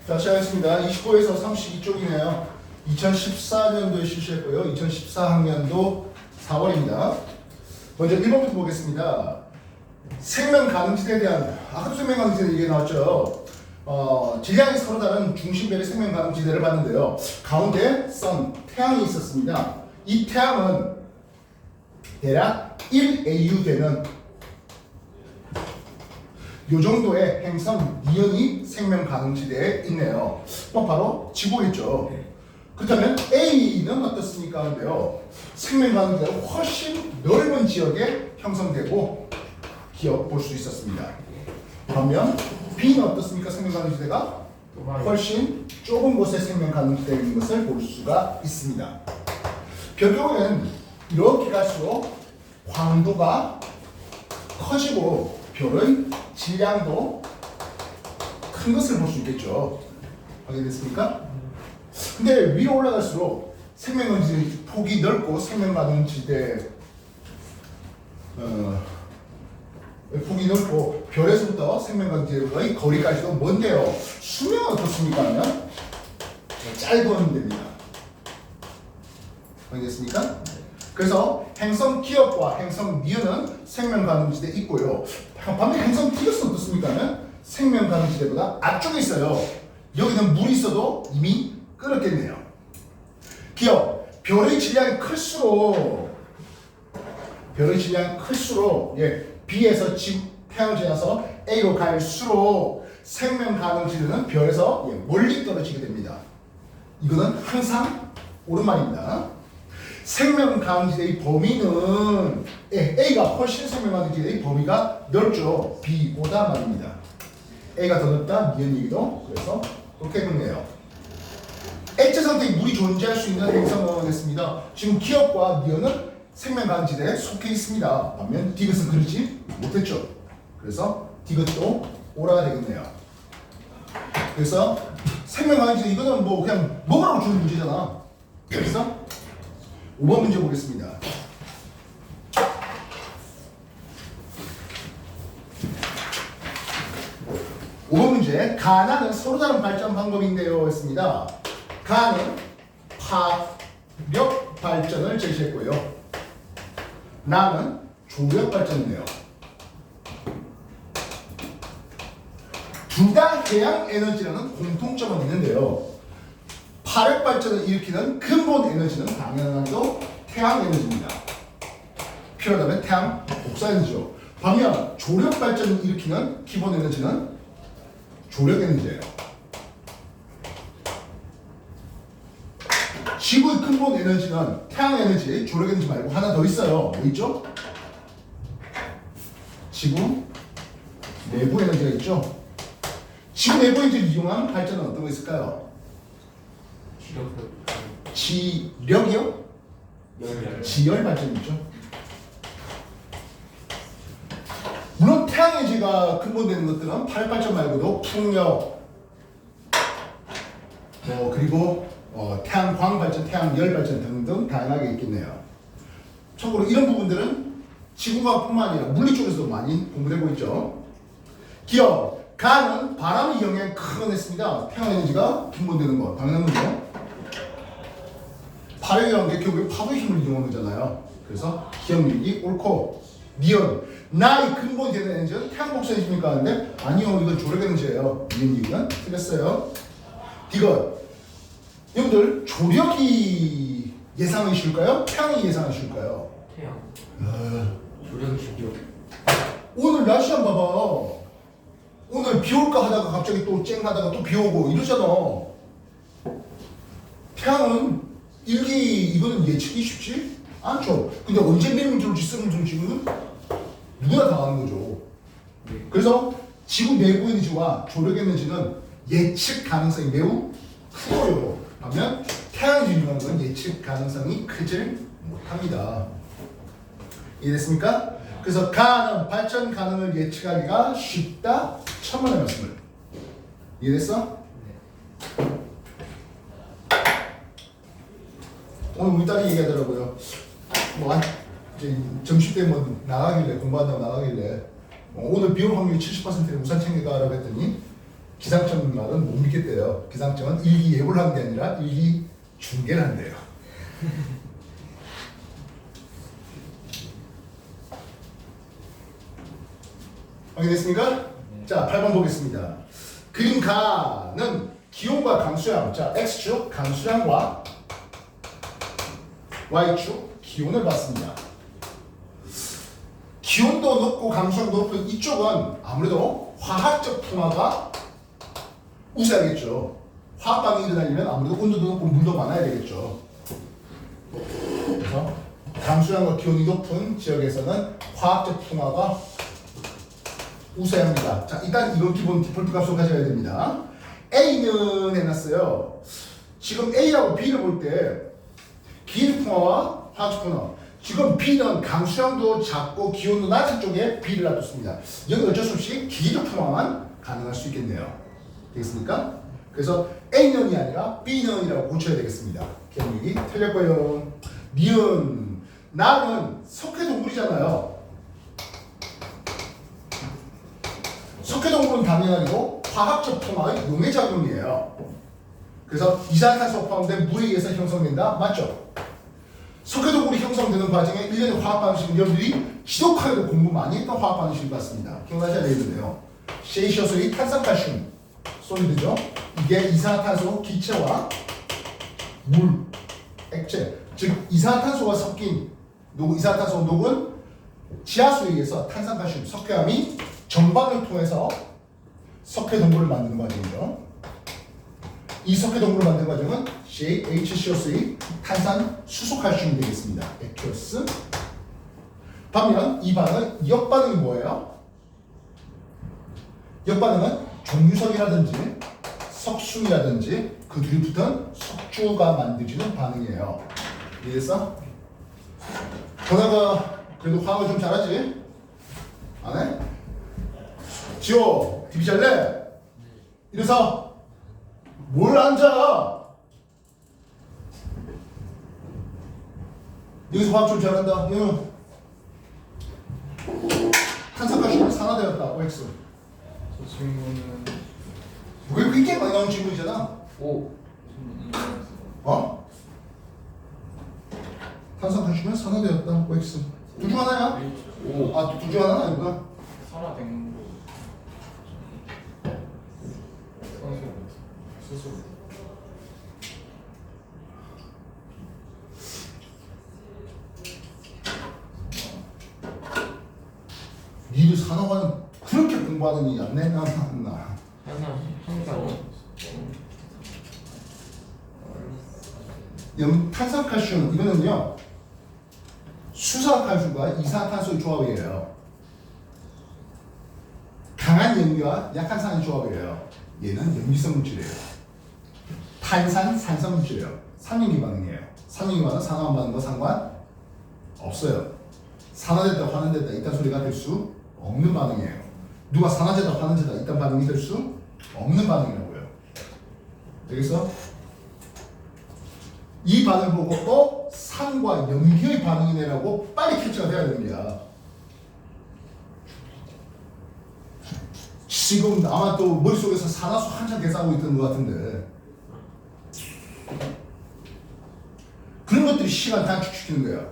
자, 시작하겠습니다. 29에서 32쪽이네요. 2014년도에 실시했고요. 2014학년도 4월입니다. 먼저 1번부터 보겠습니다. 생명 가능지대에 대한, 아까도 생명 가능지대 얘기 나왔죠. 질량이 서로 다른 중심별의 생명 가능지대를 봤는데요. 가운데 선, 태양이 있었습니다. 이 태양은 대략 1AU 되는 요 정도의 행성 니은이 생명 가능지대에 있네요. 바로 지구겠죠. 그렇다면 A는 어떻습니까? 하는데요. 생명 가능지대가 훨씬 넓은 지역에 형성되고 기억 볼 수 있었습니다. 반면 B는 어떻습니까? 생명 가능지대가 훨씬 좁은 곳에 생명 가능지대에 있는 것을 볼 수가 있습니다. 결국은 이렇게 갈수록 광도가 커지고 별의 질량도 큰 것을 볼 수 있겠죠. 확인됐습니까? 근데 위로 올라갈수록 생명가능지대 폭이 넓고 생명가능지대 폭이 넓고 별에서부터 생명가능지대의 거리까지도 먼데요. 수명은 어떻습니까? 하면 짧은 데입니다. 확인됐습니까? 그래서 행성 기업과 행성 니은은 생명 가능지대에 있고요. 반면 행성 디귿은 어떻습니까? 생명 가능지대보다 앞쪽에 있어요. 여기는 물이 있어도 이미 끓었겠네요. 기업, 별의 질량이 클수록 B에서 태양을 지나서 A로 갈수록 생명 가능지대는 별에서 멀리 떨어지게 됩니다. 이거는 항상 옳은 말입니다. 생명 가능지대의 범위는 A가 훨씬 생명 가능지대의 범위가 넓죠. B보다 말입니다. A가 더 넓다. 니은 얘기도 그래서 그렇게 했네요. 액체 상태에 물이 존재할 수 있는 행성은 했습니다. 지금 기업과 니은은 생명 가능지대에 속해 있습니다. 반면 디귿은 그렇지 못했죠. 그래서 디귿도 오라가 되겠네요. 그래서 생명 가능지대 이거는 뭐 그냥 먹으라고 주는 문제잖아. 그래서 5번 문제 보겠습니다. 5번 문제. 가나는 서로 다른 발전 방법인데요. 했습니다. 가는 파력 발전을 제시했고요. 나는 조력 발전인데요. 둘 다 해양 에너지라는 공통점은 있는데요. 파력 발전을 일으키는 근본 에너지는 당연하게도 태양 에너지입니다. 필요하다면 태양 복사 에너지죠. 반면 조력 발전을 일으키는 기본 에너지는 조력 에너지예요. 지구의 근본 에너지는 태양 에너지, 조력 에너지 말고 하나 더 있어요. 뭐 있죠? 지구 내부 에너지가 있죠. 지구 내부 에너지를 이용한 발전은 어떤 거 있을까요? 지력이요? 지열 발전이죠. 물론 태양 에너지가 근본되는 것들은 파력 발전 말고도 풍력, 그리고 태양광 발전, 태양열 발전 등등 다양하게 있겠네요. 참고로 이런 부분들은 지구과학뿐만 아니라 물리 쪽에서도 많이 공부되고 있죠. 기업, 가는 바람의 영향이 크게 했습니다. 태양 에너지가 근본되는 거 당연한 거죠. 파력이라는 게 결국에 파도의 힘을 이용하는 거잖아요. 그래서 기억력이 옳고, 니은, 나의 근본이 되는 에너지는 태양 복사 에너지입니까? 하는데 아니요, 이건 조력 에너지예요. 니은 얘기는 틀렸어요. 디귿, 여러분들 조력이 예상이 쉬울까요? 태양이 예상이 쉬울까요? 태양. 조력이 쉽죠. 오늘 날씨 한번 봐봐. 오늘 비 올까 하다가 갑자기 또 쨍 하다가 또 비 오고 이러잖아. 태양은 이거는 예측이 쉽지 않죠. 근데 언제 미름이 들어올지 쓰는 중지는 누구나 다 아는 거죠. 그래서 지구 내부 에너지와 조력 에너지는 예측 가능성이 매우 크고요. 반면 태양이 유명한 건 예측 가능성이 크질 못합니다. 이해됐습니까? 그래서 가는 발전 가능을 예측하기가 쉽다. 천만의 말씀을. 이해됐어? 오늘 우리 딸이 얘기하더라고요. 이제 점심 때 나가길래 공부한다고 나가길래 오늘 비올 확률이 70%에 우산 챙겨가라고 했더니 기상청 말은 못 믿겠대요. 기상청은 일기 예보를 하는 게 아니라 일기 중계를 한대요. 확인됐습니까? 자, 8번 보겠습니다. 그림 가는 기온과 강수량, 자, X축 강수량과 Y축 기온을 봤습니다. 기온도 높고 강수량도 높고 이쪽은 아무래도 화학적 풍화가 우세하겠죠. 화학 반응이 일어나려면 아무래도 온도도 높고 물도 많아야 되겠죠. 그래서 강수량과 기온이 높은 지역에서는 화학적 풍화가 우세합니다. 자, 일단 이건 기본 디폴트 값으로 가져가야 됩니다. A는 해놨어요. 지금 A하고 B를 볼 때 기온 풍화와 화학적 풍화. 지금 B는 강수량도 작고 기온도 낮은 쪽에 B를 놔뒀습니다. 여기 어쩔 수 없이 기계적 풍화만 가능할 수 있겠네요. 되겠습니까? 그래서 A년이 아니라 B년이라고 고쳐야 되겠습니다. 기억력이 틀렸고요. 니은 나는 석회동물이잖아요. 석회동물은 당연하게도 화학적 풍화의 용해작용이에요. 그래서 이산화탄소가 포함된 물에 의해서 형성된다. 맞죠? 석회동물이 형성되는 과정에 일련의 화학 반응식 여러분들이 지독하게도 공부 많이 했던 화학 반응식을 봤습니다. 기억나셔야 되겠는데요. 세이시어스의 탄산칼슘 솔리드죠. 이게 이산화탄소 기체와 물, 액체, 즉 이산화탄소가 섞인 이산화탄소 녹은 지하수에 의해서 탄산칼슘, 석회암이 정방을 통해서 석회동물을 만드는 과정이죠. 이 석회동물을 만드는 과정은 CaHCO3 탄산 수소칼슘이 되겠습니다. 액효스. 반면 이 반응, 역반응이 뭐예요? 역반응은 종유석이라든지 석순이라든지 그 둘이 붙은 석주가 만들어지는 반응이에요. 이해했어? 전화가 그래도 화학을 좀 잘하지? 안 해? 지호, TV 잘래? 이래서 뭘 앉아? 여기서 화학 좀 잘한다. 얘는 탄산가스가 산화되었다. OX. 저 친구는 왜 그렇게 많이 나오는 질문이잖아? 오. 어? 탄산가스가 산화되었다. OX. 둘 중 하나야? 오. 아, 둘 중 하나는 아니구나. 산화된 거. 산소. 수소. 니들 산화과는 그렇게 공부하더니 안 내나? 항상 탄산칼슘 이거는요 수산칼슘과 이산화탄소의 조합이에요. 강한 염기와 약한 산의 조합이에요. 얘는 염기성 물질이에요. 탄산 산성 물질이에요. 삼연기 반응이에요. 삼연기 반응 산화 반응과 상관 없어요. 산화됐다 환원됐다 이딴 소리가 될 수 없는 반응이에요. 누가 산화제다 환원제다 이딴 반응이 될 수 없는 반응이라고요. 여기서 이 반응을 보고 또 산과 염기의 반응이네라고 빨리 캡처가 돼야 됩니다. 지금 아마 또 머릿속에서 산화수 한참 계산하고 있던 것 같은데 그런 것들이 시간 단축시키는 거야.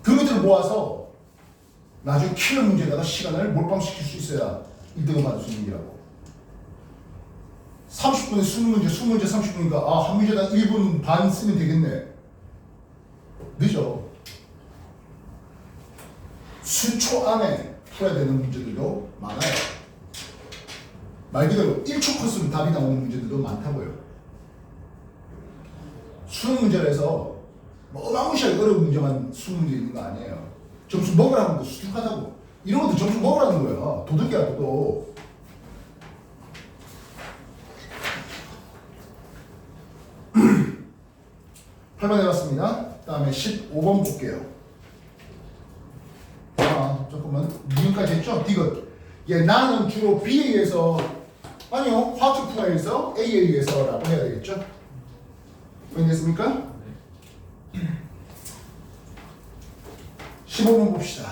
그 것들을 모아서 나중에 킬러 문제에다가 시간을 몰빵시킬 수 있어야 1등을 받을 수 있는 거라고. 30분에 20문제, 20문제 30분이니까 아, 한 문제당 1분 반 쓰면 되겠네. 늦어. 수초 안에 풀어야 되는 문제들도 많아요. 말 그대로 1초 코스로 답이 나오는 문제들도 많다고요. 수능 문제를 해서 뭐 어마무시하게 어려운 문제만 수능 문제 있는 거 아니에요. 점수 먹으라는 것도 수특하다고. 이런 것도 점수 먹으라는 거야. 도둑이야, 도둑. (8번) 해봤습니다. 다음에 15번 볼게요. 아, 조금만 미음까지 했죠? 디귿. 예, 나는 주로 B에 의해서 아니요, 화학적 풍화에 의해서 A에 의해서라고 해야 되겠죠? 알겠습니까? 15번 봅시다.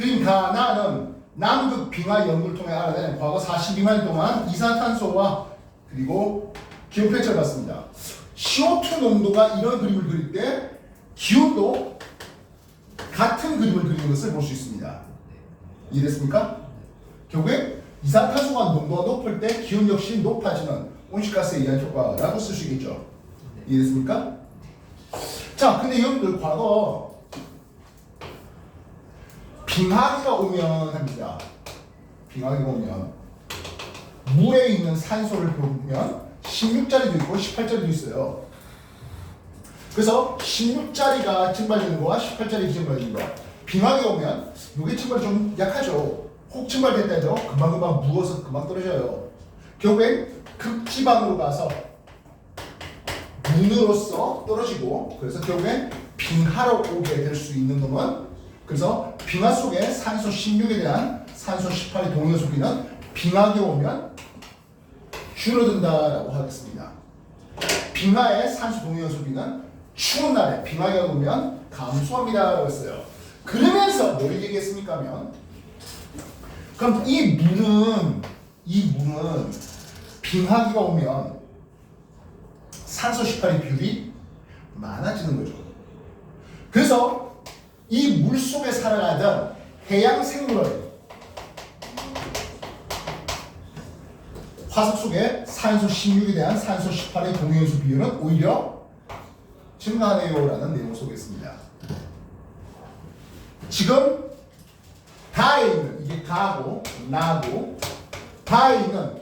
그러니까 나는 남극 빙하 연구를 통해 알아낸 과거 42만 동안 이산탄소와 그리고 기온 패치를 봤습니다. CO2 농도가 이런 그림을 그릴 때 기온도 같은 그림을 그리는 것을 볼 수 있습니다. 이해됐습니까? 결국에 이산탄소가 농도가 높을 때 기온 역시 높아지는 온실가스에 의한 효과라고 쓸 수 있겠죠. 이해됐습니까? 자, 근데 여러분들 과거 빙하기가 오면 합니다. 빙하기가 오면 물에 있는 산소를 보면 16자리도 있고 18자리도 있어요. 그래서 16자리가 증발되는 거와 18자리 증발되는 거. 빙하기가 오면 이게 증발이 좀 약하죠. 혹 증발됐다 해도 금방금방 무어서 금방 떨어져요. 결국엔 극지방으로 가서 문으로서 떨어지고 그래서 결국엔 빙하로 오게 될 수 있는 놈은 그래서 빙하 속에 산소 16에 대한 산소 18의 동위원소비는 빙하기 오면 줄어든다라고 하겠습니다. 빙하의 산소 동위원소비는 추운 날에 빙하기가 오면 감소합니다라고 했어요. 그러면서 뭘 얘기했습니까 하면 그럼 이 물은 빙하기가 오면 산소 18의 비율이 많아지는 거죠. 그래서 이 물 속에 살아가던 해양 생물의 화석 속에 산소 16에 대한 산소 18의 동위원소 비율은 오히려 증가하네요라는 내용 속에 있습니다. 지금 다에 있는 이게 가고 나고 다에 있는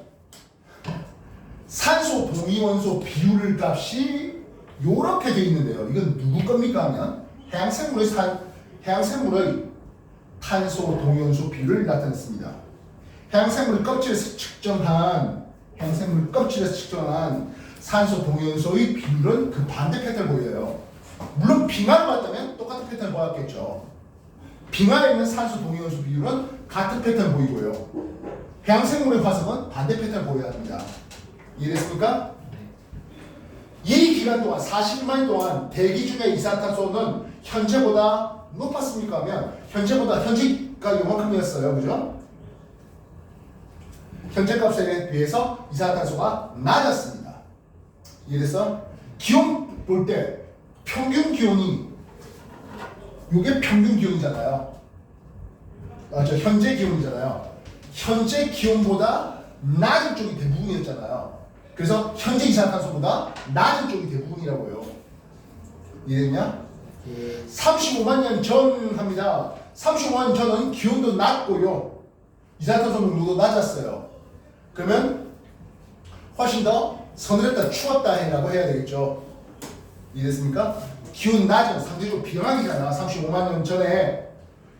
산소 동위원소 비율 값이 요렇게 되어 있는데요. 이건 누구 겁니까 하면 해양생물의 탄소 동위원소 비율을 나타냈습니다. 해양생물 껍질에서 측정한 산소 동위원소의 비율은 그 반대 패턴을 보여요. 물론 빙하를 봤다면 똑같은 패턴을 보았겠죠. 빙하에 있는 산소 동위원소 비율은 같은 패턴을 보이고요. 해양생물의 화석은 반대 패턴을 보여야 합니다. 이해됐습니까? 이 기간 동안 40만 동안 대기 중의 이산탄소는 현재보다 높았습니까 하면 현재가 요만큼이었어요. 그죠? 현재 값에 비해서 이산탄소가 낮았습니다. 이래서 기온 볼 때 평균 기온이 이게 평균 기온이잖아요. 맞죠? 현재 기온이잖아요. 현재 기온보다 낮은 쪽이 대부분이었잖아요. 그래서 현재 이산탄소보다 낮은 쪽이 대부분이라고요. 이해됐냐? 35만 년 전 합니다. 35만 년 전은 기온도 낮고요. 이산탄소 농도도 낮았어요. 그러면 훨씬 더 서늘했다, 추웠다라고 해야 되겠죠. 이해됐습니까? 기온 낮은 상대적으로 빙하기잖아. 35만 년 전에.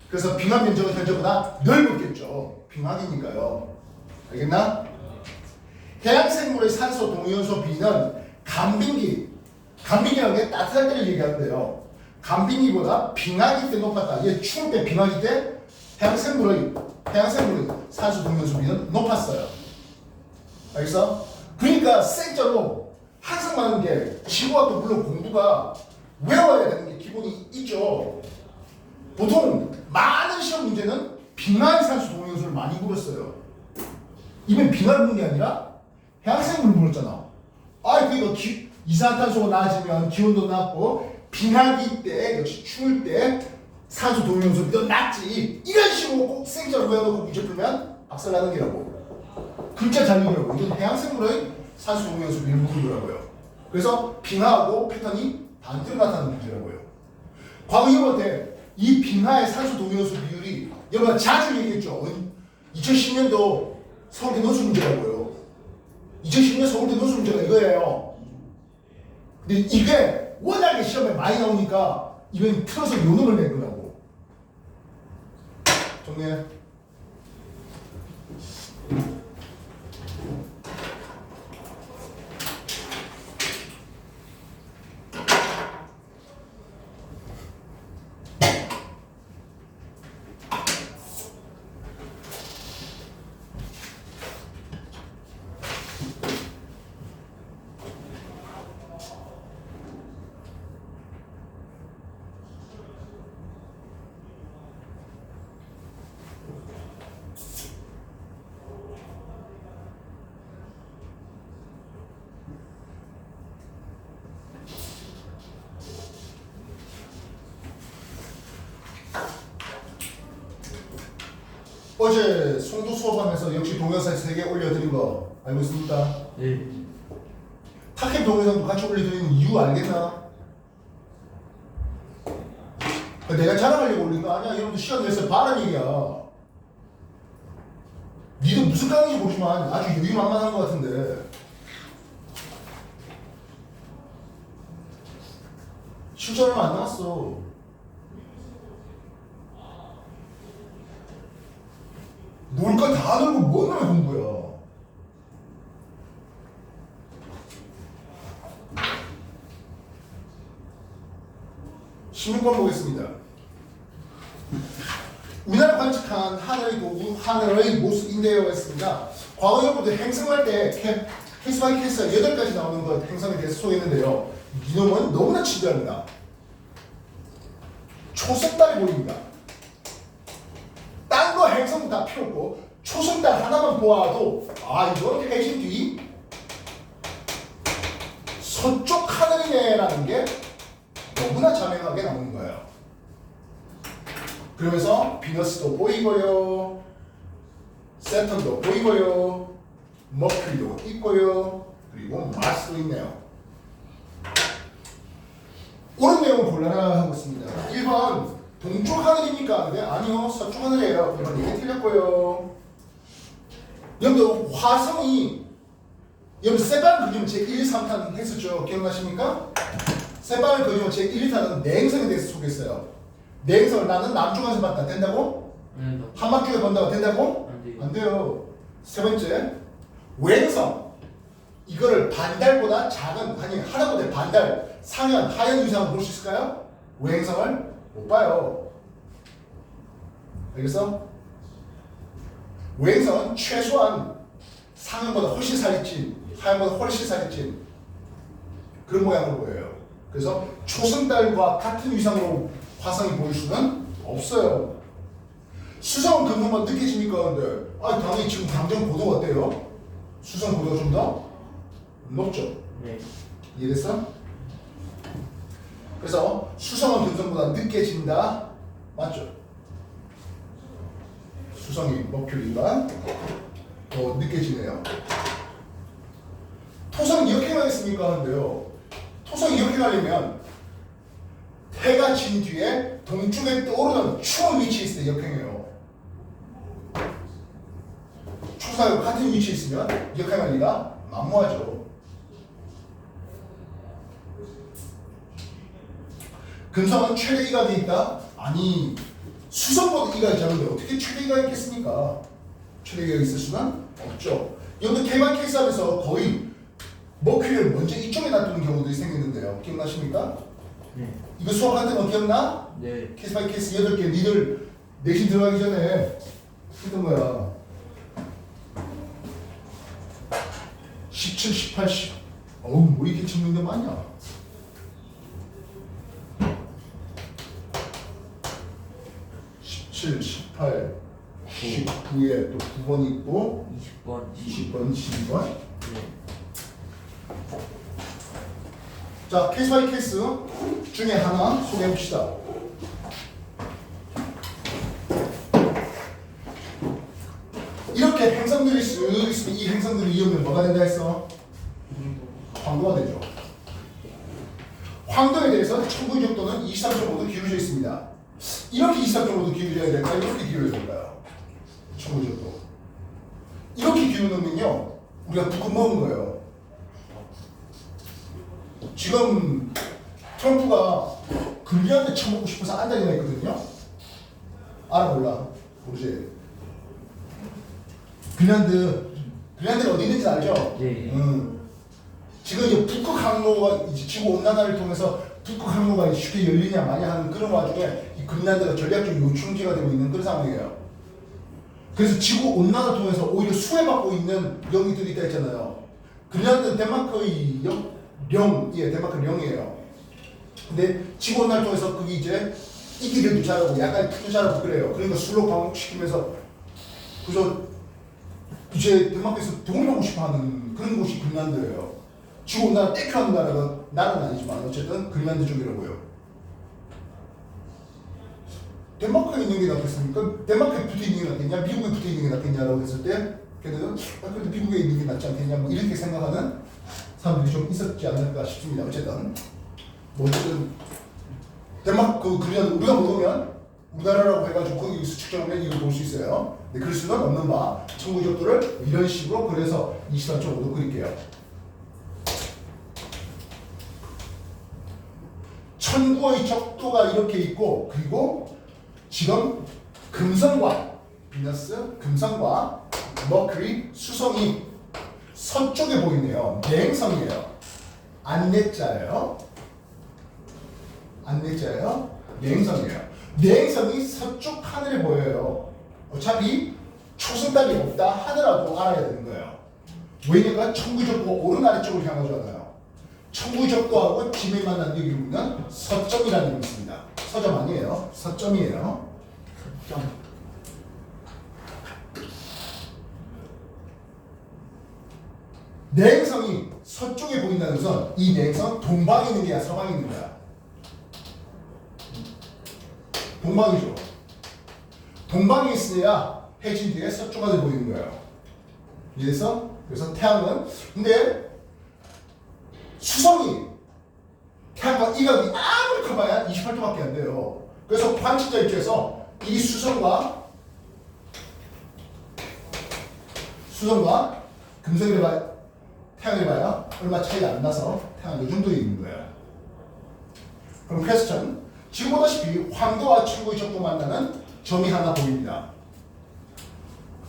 그래서 빙하 면적은 현재보다 넓었겠죠. 빙하기니까요. 알겠나? 해양생물의 산소 동위원소 비는 간빙기라는 게 따뜻할 때를 얘기하는데요. 간빙기보다 빙하기 때 높았다. 이게 추울 때 빙하기 때 해양생물의 산소 동위원소 비는 높았어요. 알겠어? 그러니까 생자로 항상 많은 게 지구학도 물론 공부가 외워야 되는 게 기본이 있죠. 보통 많은 시험 문제는 빙하의 산소 동위원소를 많이 물었어요. 이번 빙하를 묻는 게 아니라 해양생물을 물었잖아. 그러니까 이산탄소가 낮으면 기온도 낮고 빙하기 때 역시 추울 때 산소 동위원소도 낮지. 이런 식으로 꼭 생자로 외워놓고 문제 풀면 박살나는 게라고. 글자 잘 읽으라고. 이건 해양생물의 산소 동위원소 비율을 묻는 거라고요. 그래서 빙하하고 패턴이 반대로 나타나는 문제라고요. 과거 여러분한테 이 빙하의 산소 동위원소 비율이 여러분 자주 얘기했죠. 2010년도 서울대 노수 문제라고요. 2010년 서울대 노수 문제가 이거예요. 근데 이게 워낙에 시험에 많이 나오니까 이번에 틀어서 요놈을 낼 거라고. 정리해. 어제 송도 수업하면서 역시 동영상 3개 올려드린 거 알고 있습니까? 예. 타켓 동영상도 같이 올려드리는 이유 알겠나? 내가 자랑하려고 올린 거 아니야. 여러분들 시간 내서 봐라는 얘기야. 니도 무슨 강의인지 모르지만 아주 유유만만한 것 같은데 실전 얼마 안 남았어. 놀 거 다 놀고 뭔 놈의 공부야. (16번) 보겠습니다. 우리나라 관측한 하늘의 도구, 하늘의 모습인데요 했습니다. 과거 여러분들 행성할 때 케이스 바이 케이스가 8가지 나오는 것 행성에 대해서 소개했는데요. 이놈은 너무나 친절합니다. 초석달이 보입니다. 딴 거 행성 다 필요 없고 초석달 하나만 보아도 아 이건 해진 뒤 서쪽 하늘이네라는 게 너무나 자명하게 나오는 거예요. 그러면서 비너스도 보이고요, 세턴도 보이고요, 머큐리도 있고요, 그리고 마스도 있네요. 옳은 내용을 골라라 하고 있습니다. 1번 동쪽 하늘입니까? 네, 아니요 서쪽 하늘이에요. 1번 이게 틀렸고요. 여러분들 화성이 여러분 세발 그리면 제1, 3탄 했었죠. 기억나십니까? 세발 그리면 제1, 2탄은 내행성에 대해서 소개했어요. 내행성을 나는 남쪽에서 봤다. 된다고? 한 바퀴를 본다고 된다고? 안 돼요. 세 번째 외행성. 이거를 반달보다 작은 아니 하나보다 반달 상현 하현 이상을 볼 수 있을까요? 외행성을 못 봐요. 알겠어? 외행성은 최소한 상현보다 훨씬 살이 찐 하현보다 훨씬 살이 찐 그런 모양으로 보여요. 그래서 초승달과 같은 위상으로 화성이 보일 수는 없어요. 수성은 금성만 느껴집니까? 근데 당연히 지금 당장 고도가 어때요? 수성 고도가 좀 더 높죠? 네. 이해됐어? 그래서 수성은 금성보다 느껴진다. 맞죠? 수성이 머큐리가 더 느껴지네요. 토성 이렇게 가겠습니까? 하는데요. 토성 이렇게 가려면 해가 진 뒤에 동쪽에 떠오르는 추운 위치에 있을 때 역행해요. 초사하고 같은 위치에 있으면 역행할 리가 만무하죠. 금성은 최대 이각이 있다? 아니 수성보다 이각이 작은데 어떻게 최대 이각이 있겠습니까? 최대 이각이 있을 수는 없죠. 여기도 개발 케이스하면서 거의 머큐리를 먼저 이쪽에 놔두는 경우도 생겼는데요. 기억나십니까? 네. 이거 수업할 때만 기억나? 네. 케이스 바이 케이스 8개 니들 내신 들어가기 전에 했던 거야. 17, 18, 10 어우 뭐 이렇게 찍는 게 많냐. 17, 18, 19에 또 9번 있고 20번. 20번, 22번. 네. 자, 케이스 바이 케이스 중에 하나 소개해 봅시다. 이렇게 행성들이 쓱 있으면 이 행성들을 이으면 뭐가 된다 했어? 황도가 되죠. 황도에 대해서 천부의 적도는 23.5도 기울어져 있습니다. 이렇게 23.5도 기울어져야 될까요? 이렇게 기울어져야 될까요? 천부의 적도. 이렇게 기울어놓으면요 우리가 부금 먹은 거예요. 지금 트럼프가 금리한테 쳐먹고 싶어서 앉아있나 있거든요. 알아 몰라? 모르지? 그린란드가 어디 있는지 알죠? 네. 지금 이제 북극 항로가 이제 지구 온난화를 통해서 북극 항로가 쉽게 열리냐 마냐 하는 그런 와중에 이 그린란드가 전략적 요충지가 되고 있는 그런 상황이에요. 그래서 지구 온난화를 통해서 오히려 수혜받고 있는 영이들이 있다 했잖아요. 그린란드는 덴마크의 령이에요. 덴마크 령이에요. 근데 지구 온난화를 통해서 그게 이제 이기들도 자라고 약간 크도 자라고 그래요. 그러니까 술로 광복시키면서 그래서 이제 덴마크에서 동원하고 싶어하는 그런 곳이 그린란드예요. 지구 온난화 떼켜하는 나라는 아니지만 어쨌든 그린란드 쪽이라고요. 덴마크에 있는 게 낫겠습니까? 덴마크에 붙어 있는 게 낫겠냐? 미국에 붙어 있는 게 낫겠냐라고 했을 때 걔들은 그래도 미국에 있는 게 낫지 않겠냐? 뭐 이렇게 생각하는 사람들이 좀 있었지 않을까 싶습니다. 어쨌든 뭐 어쨌든 덴마크 그냥 우리가 모르면 우리나라라고 해가지고 거기 수축점에 이걸 볼 수 있어요. 근데 그럴 수는 없는 바 청구적도를 이런 식으로 그래서 23.5도 그릴게요. 천구의 적도가 이렇게 있고 그리고 지금 금성과 비너스, 금성과 머큐리, 수성이 서쪽에 보이네요. 내행성이에요. 안내자예요. 안내자예요. 내행성이에요. 내행성이 서쪽 하늘에 보여요. 어차피 초승달이 없다 하더라도 알아야 되는 거예요. 왜냐면 천구적도 오른 아래쪽을 향하잖아요. 천구적도하고 지면이 만난 여기 보면 서점이라는 게 있습니다. 서점 아니에요. 서점이에요. 서점. 내행성이 서쪽에 보인다는 것은 이 내행성 동방에 있는 게 아니라 서방에 있는 거야. 동방이죠. 동방에 있어야 해진 뒤에 서쪽 하늘 보이는 거예요. 그래서 태양은 근데 수성이 태양과 이각이 아무리 커봐야 28도밖에 안 돼요. 그래서 관측자 입장에서 이 수성과 금성을 봐야 태양을 봐야 얼마 차이가 안 나서 태양이 이 정도에 있는 거예요. 그럼 퀘스천 지금 보다시피 황도와 친구의 적도 만나는 점이 하나 보입니다.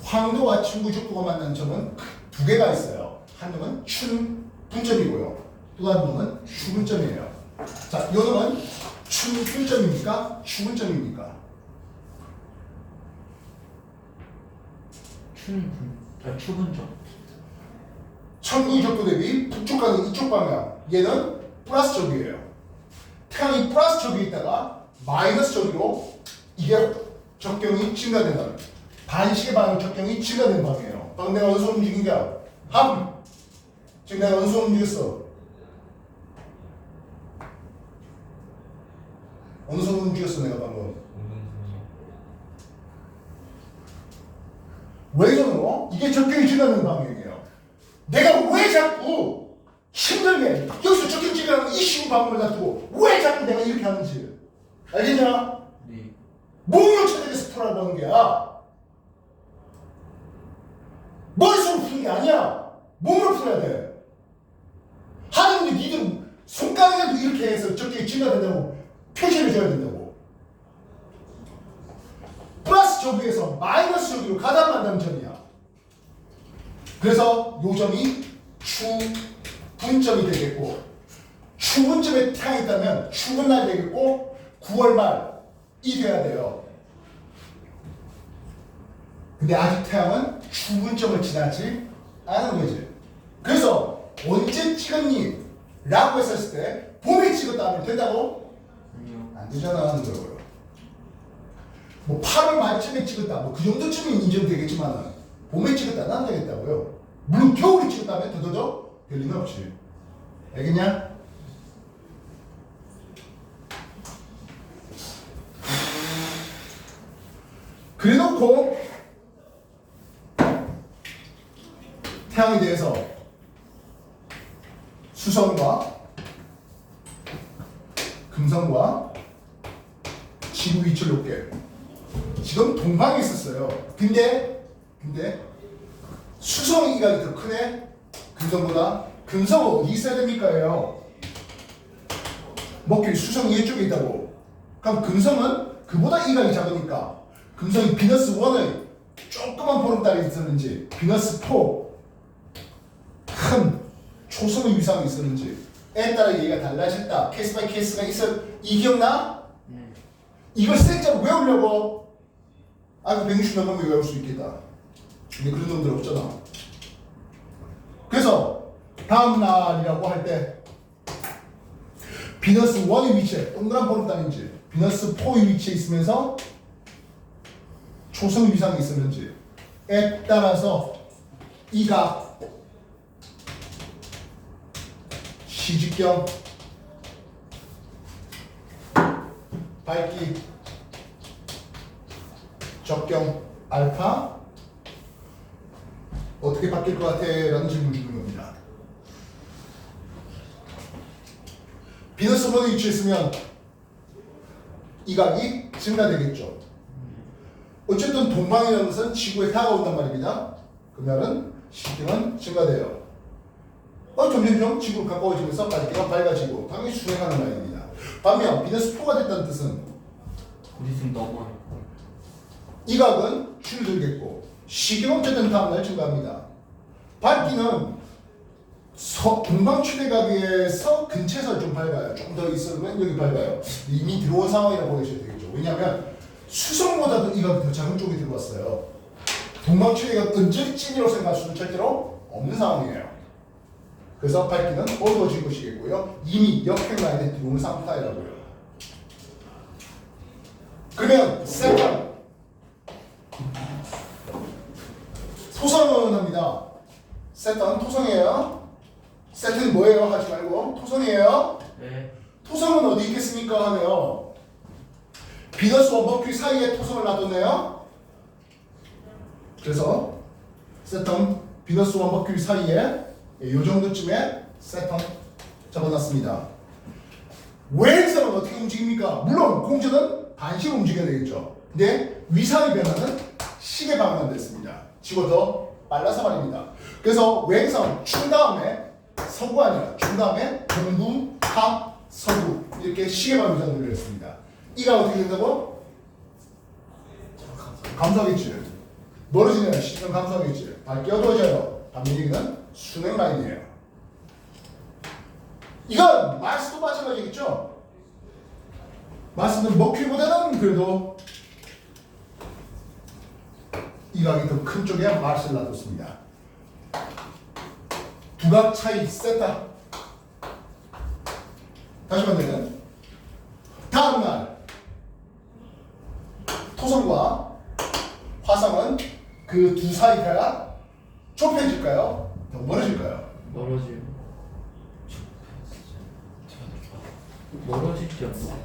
황도와 친구의 적도가 만나는 점은 두 개가 있어요. 한 놈은 춘분점이고요. 또 다른 놈은 추분점이에요. 자, 이 놈은 춘분점입니까? 추분점입니까? 추분점. 천구의 적도 대비 북쪽 가는 이쪽 방향. 얘는 플러스 쪽이에요. 태양이 플러스 쪽에 있다가 마이너스 쪽으로 이게 적경이 증가된다는 반시계 방향 적경이 증가되는 방이에요. 방금 내가 어디서 움직인 거야? 지금 내가 어디서 움직였어? 어느 손으로 움직였어 내가 방금? 왼손으로 이게 적경이 증가되는 방향이에요. 내가 왜 자꾸 힘들게 여기서 적경 증가하는 이 쉬운 방법을 놔두고 왜 자꾸 내가 이렇게 하는지 알겠냐? 네. 몸으로 체력에서 풀어라고 하는 게야. 머릿속으로 푸는 게 아니야. 몸으로 풀어야 돼. 하는데 니들 손가락에도 이렇게 해서 적경이 증가된다고 표시를 줘야 된다고. 플러스 저기에서 마이너스 저기로 가담한다는 점이야. 그래서 요 점이 추분점이 되겠고 추분점에 태양이 있다면 추분날이 되겠고 9월 말이 돼야 돼요. 근데 아직 태양은 추분점을 지나지 않은 거지. 그래서 언제 찍었니? 라고 했을 때 봄에 찍었다 하면 된다고? 아니요. 안 되잖아 하는 거고요. 뭐 8월 말쯤에 찍었다 뭐 그 정도쯤은 인정되겠지만 봄에 찍었다는 안 되겠다고요. 물론 겨울에 찍었다면 더더더 별리는 없지. 알겠냐? 그래놓고 태양에 대해서 수성과 금성과 지구 위치를 놓게. 지금 동방에 있었어요. 근데 수성 이각이 더 크네. 금성보다. 금성은 어디 있어야 됩니까요? 목표이 수성이 이쪽에 있다고. 그럼 금성은 그보다 이각이 작으니까 금성이 비너스 1의 조그만 보름달이 있었는지 비너스 4 큰 초성의 위상이 있었는지에 따라 얘기가 달라졌다. 케이스 바이 케이스가 있어. 이 기억나? 네. 이걸 생짜로 외우려고 그 160몇 번만 외울 수 있겠다. 근데 그런 놈들 없잖아. 그래서 다음 날이라고 할 때 비너스 1의 위치에 동그란 보름달인지 비너스 4의 위치에 있으면서 초성 위상이 있었는지에 따라서 이가 시직경 밝기 적경 알파 어떻게 바뀔 것 같아? 라는 질문 주는 겁니다. 비너스번에 위치했으면 이 각이 증가되겠죠. 어쨌든 동방이라는 것은 지구에 다가온단 말입니다. 그러면은 시계는 증가돼요. 점점점 지구로 가까워지면서 가지기가 밝아지고 당연히 순행하는 라인입니다. 반면 비너스4가 됐다는 뜻은 우리는 너무 이 각은 줄어들겠고 시계는 어쨌든 다음날 증가합니다. 밝기는 동방 최대각에서 근처에서 좀 밝아요. 조금 더 있으면 여기 밝아요. 이미 들어온 상황이라고 보셔야 되겠죠. 왜냐하면 수성보다도 이 각이 더 작은 쪽에 들어왔어요. 동방 최대각 근처 찐이라고 생각할 수는 절대로 없는 상황이에요. 그래서 밝기는 어두워질 것이겠고요. 이미 역행 라인에 들어온 상태라고요. 그러면 세컨 토성은 합니다. 세턴 토성이에요. 세턴 뭐예요? 하지 말고 토성이에요. 네. 토성은 어디 있겠습니까? 하네요. 비너스와 머큐리 사이에 토성을 놔뒀네요. 그래서 세턴 비너스와 머큐리 사이에 이 정도쯤에 세턴 잡아놨습니다. 외행성은 어떻게 움직입니까? 물론 공전은 반시로 움직여야 되겠죠. 근데 위상의 변화는 시계 방향 됐습니다. 지구 더 빨라서 말입니다. 그래서 외행성 춘 다음에 서구 아니라 춘 다음에 동부, 합, 서부 이렇게 시계 방향을 늘렸습니다. 이가 어떻게 된다고? 감소하겠지. 멀어지면 시간 감소하겠지. 밝기 어두워져요. 반면 여기는 순행 라인이에요. 이건 마스도 마찬가지겠죠? 마스는 머큐리보다는 그래도 이 각이 더 큰 쪽에 마스를 놔뒀습니다. 두각 차이 세타. 다시 만들면 다음날 토성과 화성은 그 두 사이가 좁혀질까요? 더 멀어질까요? 멀어지지 않나?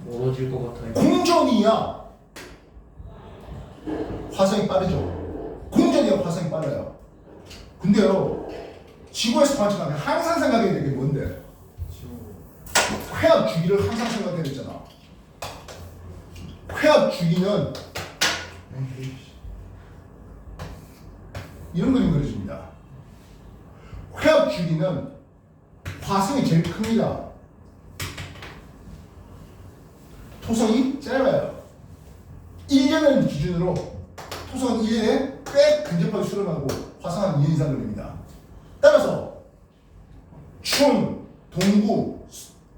멀어질 것 같아요. 공전이야 화성이 빠르죠. 공전이야 화성이 빨라요. 근데요 지구에서 관측하면 항상 생각해야 되는 게 뭔데? 지금 회합 주기를 항상 생각해야 되잖아. 회합 주기는 이런 그림 그려집니다. 회합 주기는 화성이 제일 큽니다. 토성이 짧아요. 1년을 기준으로 토성은 1년에 꽤 근접하게 수렴하고 화성은 2년 이상 걸립니다. 따라서 춘, 동구,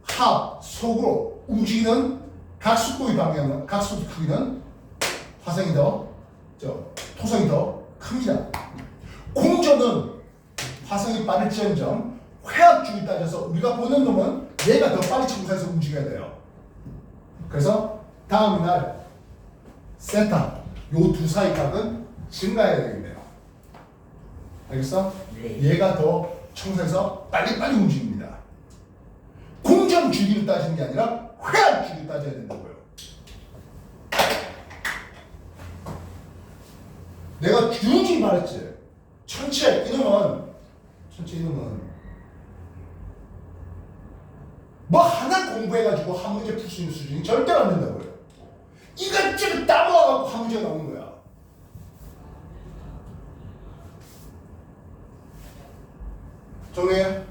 합, 서구로 움직이는 각 속도의 방향은 각 속도 크기는 화성이 토성이 더 큽니다. 공전은 화성이 빠를지언정 회합주기 따져서 우리가 보는 놈은 얘가 더 빨리 청사에서 움직여야 돼요. 그래서 다음날 세타 요 두 사이 각은 증가해야 되겠네요. 알겠어? 네. 얘가 더 청사에서 빨리빨리 움직입니다. 공전 주기를 따지는 게 아니라 회합 주기를 따져야 된다고요. 내가 유지 말했지. 전체 이놈은 뭐 하나 공부해가지고 한 문제 풀 수 있는 수준이 절대로 안 된다고요. 이것저것 따모아갖고 한 문제가 나오는 거야. 정리해.